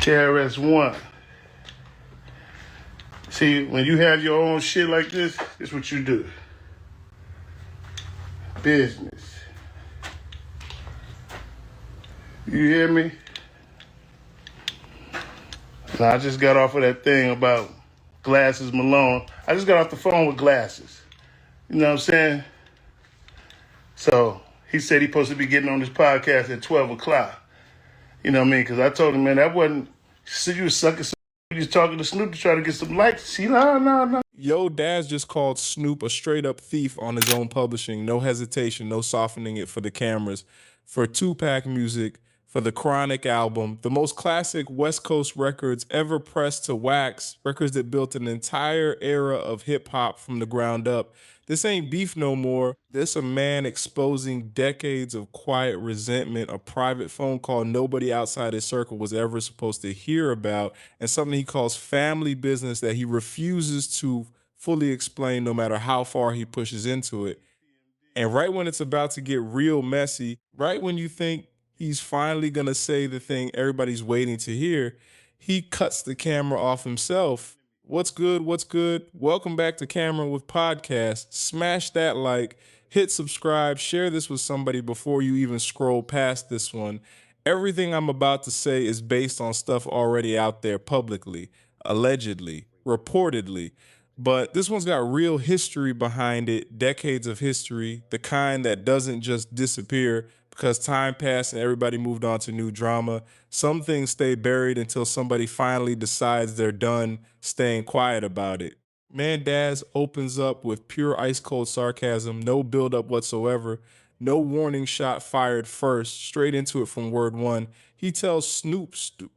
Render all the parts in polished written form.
KRS-One. See, when you have your own shit like this is what you do. Business. You hear me? Now, I just got off of that thing about Glasses Malone. I just got off the phone with Glasses. You know what I'm saying? So he said he's supposed to be getting on this podcast at 12 o'clock. You know what I mean? Because I told him, man, that wasn't, you was sucking some, you was talking to Snoop to try to get some likes. See, no. Yo, Daz just called Snoop a straight-up thief on his own publishing. No hesitation, no softening it for the cameras. For Tupac music, for the Chronic album, the most classic West Coast records ever pressed to wax, records that built an entire era of hip-hop from the ground up. This ain't beef no more. This a man exposing decades of quiet resentment, a private phone call nobody outside his circle was ever supposed to hear about, and something he calls family business that he refuses to fully explain no matter how far he pushes into it. And right when it's about to get real messy, right when you think he's finally gonna say the thing everybody's waiting to hear, he cuts the camera off himself. What's good? What's good? Welcome back to Camera with Podcast. Smash that like, hit subscribe, share this with somebody before you even scroll past this one. Everything I'm about to say is based on stuff already out there publicly, allegedly, reportedly. But this one's got real history behind it, decades of history, the kind that doesn't just disappear because time passed and everybody moved on to new drama. Some things stay buried until somebody finally decides they're done staying quiet about it. Man, Daz opens up with pure ice cold sarcasm, no build up whatsoever, no warning shot fired first, straight into it from word one. He tells Snoop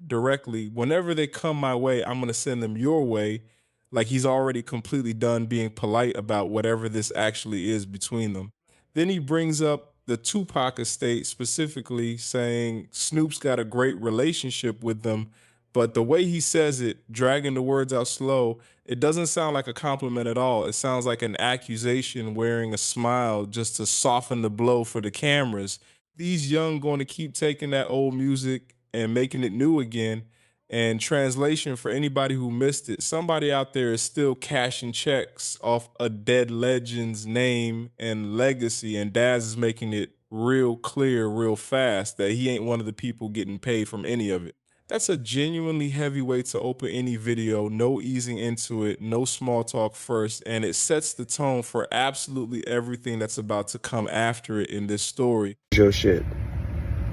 directly, whenever they come my way, I'm going to send them your way. Like he's already completely done being polite about whatever this actually is between them. Then he brings up the Tupac estate, specifically saying Snoop's got a great relationship with them, but the way he says it, dragging the words out slow, it doesn't sound like a compliment at all. It sounds like an accusation wearing a smile just to soften the blow for the cameras. These young going to keep taking that old music and making it new again. And translation for anybody who missed it, somebody out there is still cashing checks off a dead legend's name and legacy, and Daz is making it real clear, real fast that he ain't one of the people getting paid from any of it. That's a genuinely heavy way to open any video, no easing into it, no small talk first, and it sets the tone for absolutely everything that's about to come after it in this story. Your shit.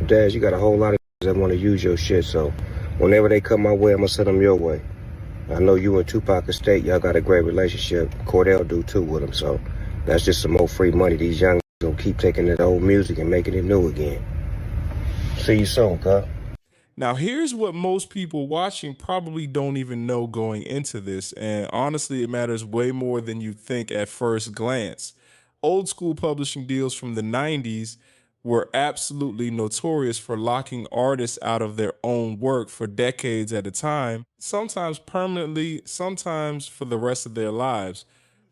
Daz, you got a whole lot of that want to use your shit, so whenever they come my way, I'm going to send them your way. I know you and Tupac Estate, y'all got a great relationship. Cordell do too with them, so that's just some more free money. These young gonna keep taking that old music and making it new again. See you soon, cuz. Now, here's what most people watching probably don't even know going into this, and honestly, it matters way more than you think at first glance. Old school publishing deals from the 90s were absolutely notorious for locking artists out of their own work for decades at a time, sometimes permanently, sometimes for the rest of their lives.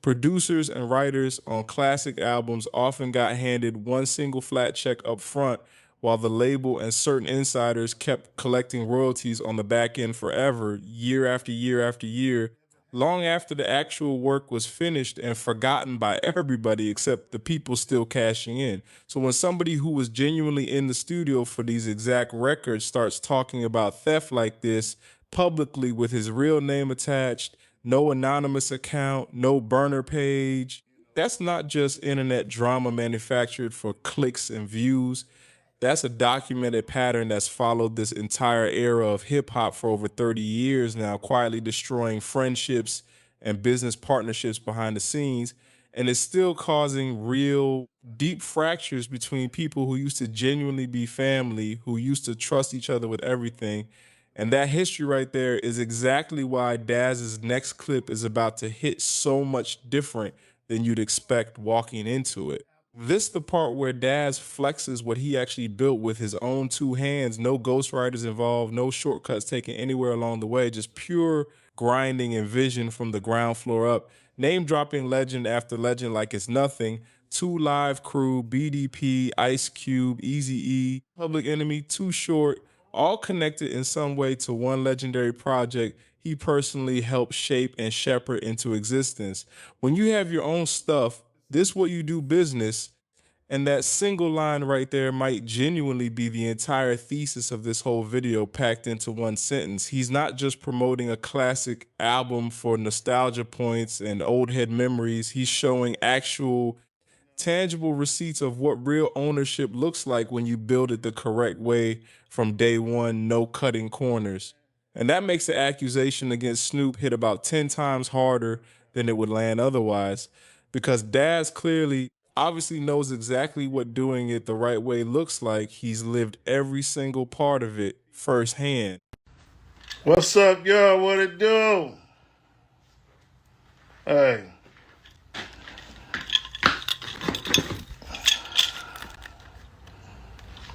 Producers and writers on classic albums often got handed one single flat check up front, while the label and certain insiders kept collecting royalties on the back end forever, year after year after year, long after the actual work was finished and forgotten by everybody except the people still cashing in. So when somebody who was genuinely in the studio for these exact records starts talking about theft like this publicly with his real name attached, no anonymous account, no burner page, that's not just internet drama manufactured for clicks and views. That's a documented pattern that's followed this entire era of hip hop for over 30 years now, quietly destroying friendships and business partnerships behind the scenes. And it's still causing real deep fractures between people who used to genuinely be family, who used to trust each other with everything. And that history right there is exactly why Daz's next clip is about to hit so much different than you'd expect walking into it. This the part where Daz flexes what he actually built with his own two hands, no ghostwriters involved, no shortcuts taken anywhere along the way, just pure grinding and vision from the ground floor up, name dropping legend after legend like it's nothing. 2 Live Crew, BDP, Ice Cube, Eazy-E, Public Enemy, Too Short, all connected in some way to one legendary project he personally helped shape and shepherd into existence. When you have your own stuff, this what you do business, and that single line right there might genuinely be the entire thesis of this whole video packed into one sentence. He's not just promoting a classic album for nostalgia points and old head memories. He's showing actual tangible receipts of what real ownership looks like when you build it the correct way from day one, no cutting corners. And that makes the accusation against Snoop hit about 10 times harder than it would land otherwise, because Daz clearly, obviously knows exactly what doing it the right way looks like. He's lived every single part of it firsthand. What's up, y'all? What it do? Hey.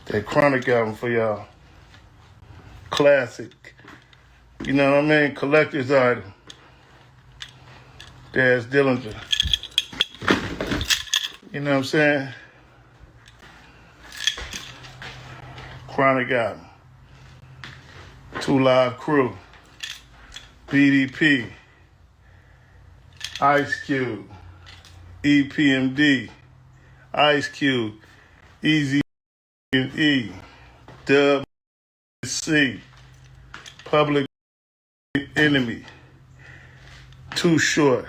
That Chronic album for y'all. Classic. You know what I mean? Collector's item. Daz Dillinger. You know what I'm saying? Chronic album. 2 Live Crew. BDP. Ice Cube. EPMD. Ice Cube. Easy E. Dub C. Public Enemy. Too Short.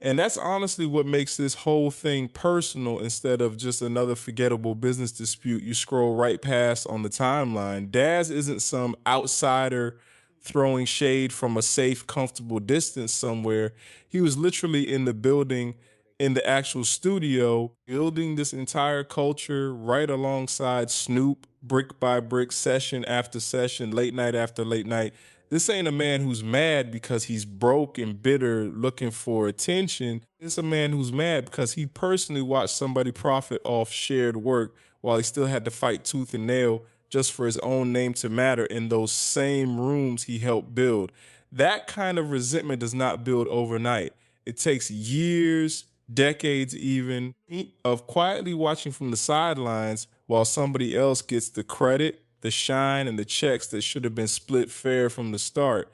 And that's honestly what makes this whole thing personal instead of just another forgettable business dispute you scroll right past on the timeline. Daz isn't some outsider throwing shade from a safe, comfortable distance somewhere. He was literally in the building, in the actual studio, building this entire culture right alongside Snoop, brick by brick, session after session, late night after late night. This ain't a man who's mad because he's broke and bitter looking for attention. It's a man who's mad because he personally watched somebody profit off shared work while he still had to fight tooth and nail just for his own name to matter in those same rooms he helped build. That kind of resentment does not build overnight. It takes years, decades even, of quietly watching from the sidelines while somebody else gets the credit, the shine, and the checks that should have been split fair from the start.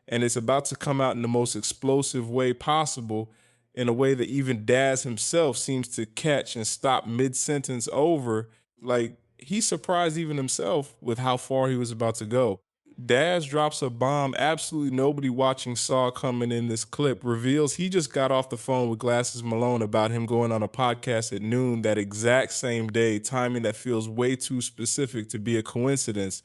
And it's about to come out in the most explosive way possible, in a way that even Daz himself seems to catch and stop mid-sentence over. Like, he surprised even himself with how far he was about to go. Daz drops a bomb absolutely nobody watching saw coming in this clip, reveals he just got off the phone with Glasses Malone about him going on a podcast at noon that exact same day, timing that feels way too specific to be a coincidence.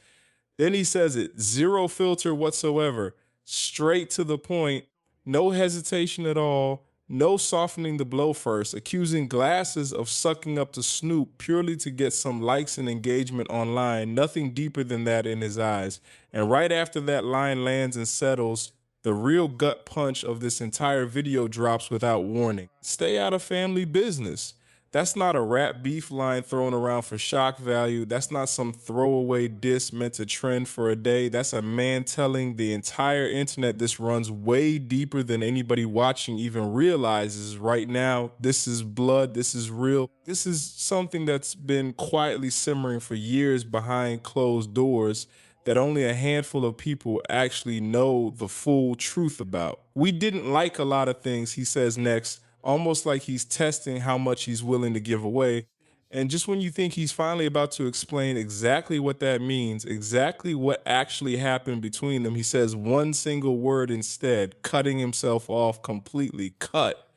Then he says it, zero filter whatsoever, straight to the point, no hesitation at all, no softening the blow first, accusing Glasses of sucking up to Snoop purely to get some likes and engagement online, nothing deeper than that in his eyes. And right after that line lands and settles, the real gut punch of this entire video drops without warning. Stay out of family business. That's not a rap beef line thrown around for shock value. That's not some throwaway diss meant to trend for a day. That's a man telling the entire internet this runs way deeper than anybody watching even realizes right now. This is blood. This is real. This is something that's been quietly simmering for years behind closed doors that only a handful of people actually know the full truth about. We didn't like a lot of things, he says next, almost like he's testing how much he's willing to give away. And just when you think he's finally about to explain exactly what that means, exactly what actually happened between them, he says one single word instead, cutting himself off completely. Cut.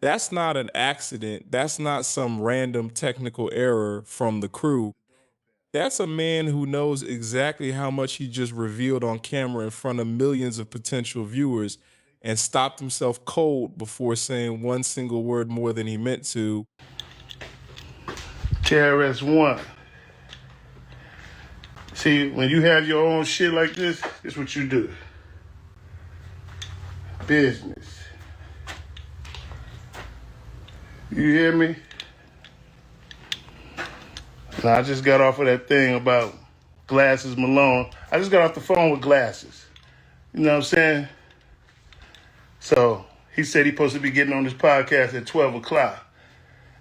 That's not an accident. That's not some random technical error from the crew. That's a man who knows exactly how much he just revealed on camera in front of millions of potential viewers and stopped himself cold before saying one single word more than he meant to. KRS-One. See, when you have your own shit like this is what you do. Business. You hear me? Now, I just got off of that thing about Glasses Malone. I just got off the phone with Glasses. You know what I'm saying? So he said he's supposed to be getting on this podcast at 12 o'clock.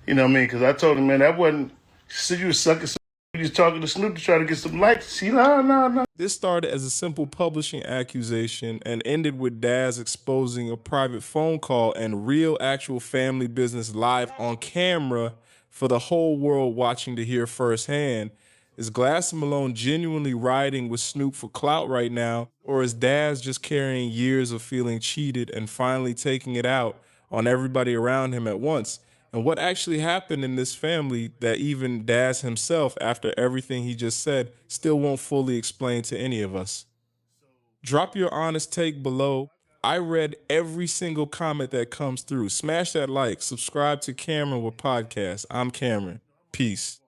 You know what I mean? Because I told him, man, that wasn't, you said you was sucking some He was talking to Snoop to try to get some likes. See, no. This started as a simple publishing accusation and ended with Daz exposing a private phone call and real actual family business live on camera for the whole world watching to hear firsthand. Is Glass Malone genuinely riding with Snoop for clout right now, or is Daz just carrying years of feeling cheated and finally taking it out on everybody around him at once? And what actually happened in this family that even Daz himself, after everything he just said, still won't fully explain to any of us? Drop your honest take below. I read every single comment that comes through. Smash that like, subscribe to Cameron with Podcast. I'm Cameron. Peace.